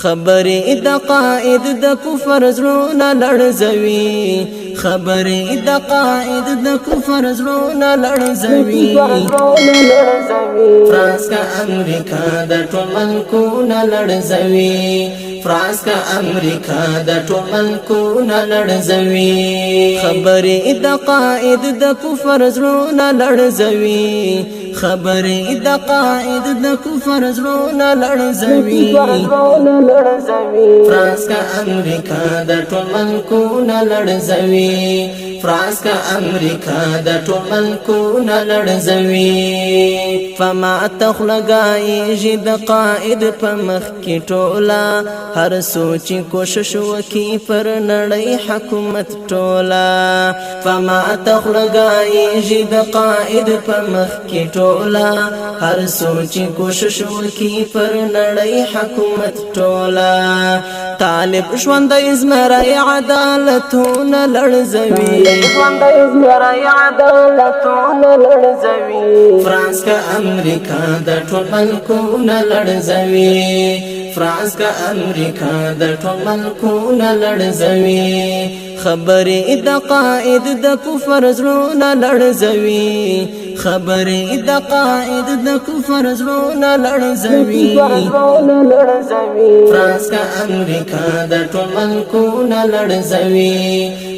خبرې د قائد د کفر زړونه لړزوي خبرې د قائد د کفر زړونه لړزوي فرانس کا امریکا د ټول ملکونه لړزوي فرانس کا امریکا د ټول ملکونه لړزوي خبرې د قائد د کفر زړونه لړزوي خبرې د قائد د کفر زړونه لړزوي فرانس کا امریکا د ټول ملکونه لړزوي فرانس کا امریکا د ټول ملکونه لړزوي فما تخلګایږي د قائد په مخ کې ټوله هر سوچ کوشش وکي پر نړۍ حکومت ټوله فما تخلګایږي د قائد په مخ کې ټوله هر سوچ کوشش وکي پر نړۍ حکومت ټوله طالب ژوندی زمری عدالتونه لړزوي فرانس کا امریکا د ټول ملکونه لړزوي فرانس کا امریکا د ټول ملکونه لړزوي خبرې د قائد د کفر زړونه لړزوي خبرې د قائد د کفر زړونه لړزوي فرانس کا امریکا د ټول ملکونه لړزوي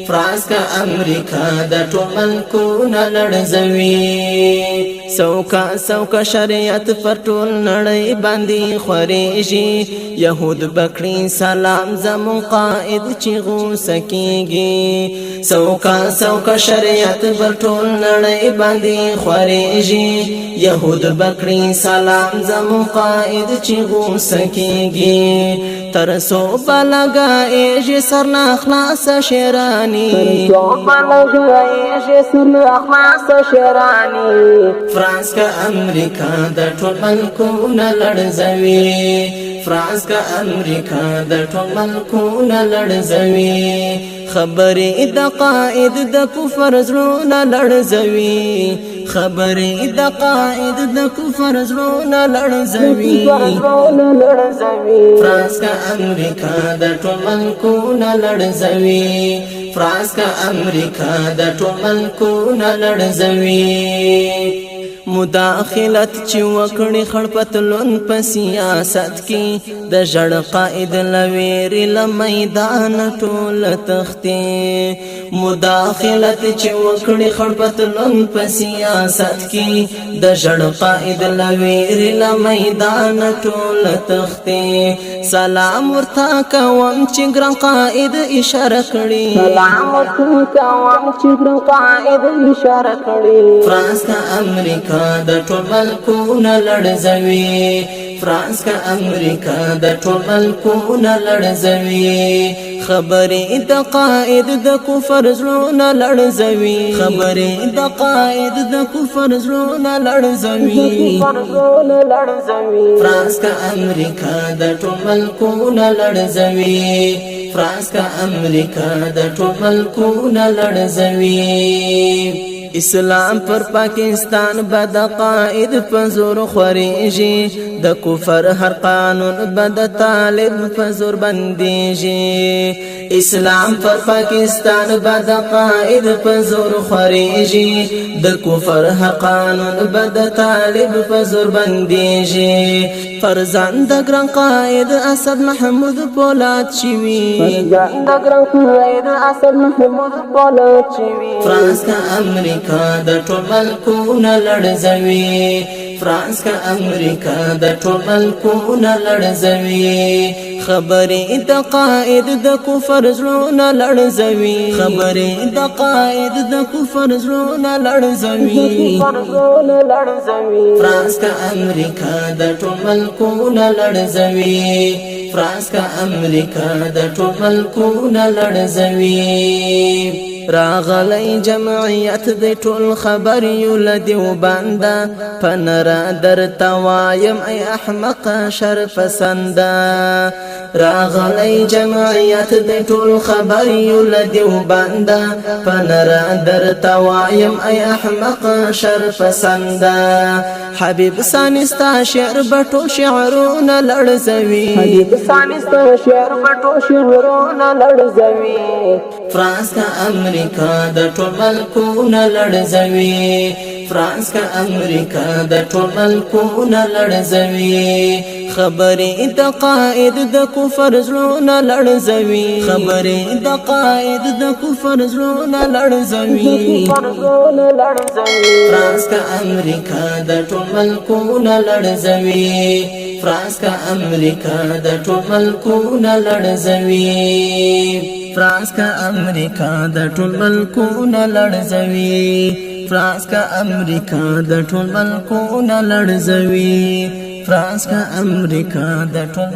فرانس کا امریکا د ټول ملکونه لړزوي سوکا شریعت پر ټول نړۍ باندې خوريږي يهود بکړي سلام زمون قائد چې غوسه کېږي سوکا شریعت پر ټول نړۍ باندې خوريږي يهود بکړي سلام زمون قائد چې غوسه کېږي ترسو بلګایږي سر نه خلاص شیرانی فرانس کا امریکا د ټول ملکونه لړزوي فرانس کا امریکا د ټول ملکونه لړزوي خبرې د قائد د کفر زړونه لړزوي خبرې د قائد د کفر زړونه لړزوي فرانس کا امریکا د ټول ملکونه لړزوي فرانس کا امریکا د ټول ملکونه لړزوي مداخلت چې وکړي خړ پتلون په سیاست کې د ژړ قائد لويري لمیدان ټول تختي مداخلت چې وکړي خړ پتلون په سیاست کې د ژړ قائد لويري لمیدان ټول تختي سلام ورته کوم چې ګران قائد اشاره کړي سلام ورته کوم چې ګران قائد اشاره کړي فرانس کا امریکا د ټول ملکونه لړزوي فرانس کا امریکا د ټول ملکونه لړزوي خبرې د قائد د کفر زړونه لړزوي خبرې د قائد د کفر زړونه لړزوي فرانس کا امریکا د ټول ملکونه لړزوي فرانس کا امریکا د ټول ملکونه لړزوي اسلام پر پاکستان بد قائد پزور خوريږي د کفر هر قانون بد طالب پزور بنديږي اسلام پر پاکستان بد قائد پزور خوريږي د کفر هر قانون بد طالب پزور بنديږي فرزند ګران قائد اسد محمود پولاد شوی فرزند ګران قائد اسد محمود پولاد شوی فرانس کا امریکا د ټول ملکونه لړزوي فرانس کا امریکا د ټول ملکونه لړزوي خبرې د قائد د کفر زړونه لړزوي خبرې د قائد د کفر زړونه لړزوي فرانس کا امریکا د ټول ملکونه لړزوي فرانس کا امریکا د ټول ملکونه لړزوي راغلی جمعیت د ټول خبر یو لدیو بنده پنرا در توایم ای احمق شرف سنده راغلی جمعیت د ټول خبر یو لدیو بنده پنرا در توایم ای احمق شر پسنده حبیب سانستا شعر بټو شعرونه لړزوي حبیب سانستا شعر بټو شعرونه لړزوي فرانس کا امریکا د ټول ملکونه لړزوي فرانس کا امریکا د ټول ملکونه لړزوي خبرې د قائد د کفر زړونه لړزوي خبرې د قائد د کفر زړونه لړزوي فرانس کا امریکا د ټول ملکونه لړزوي فرانس کا امریکا د ټول ملکونه لړزوي فرانس کا امریکا د ټول ملکونه لړزوي فرانس کا امریکا د ټول ملکونه لړزوي فرانس کا امریکا د ټول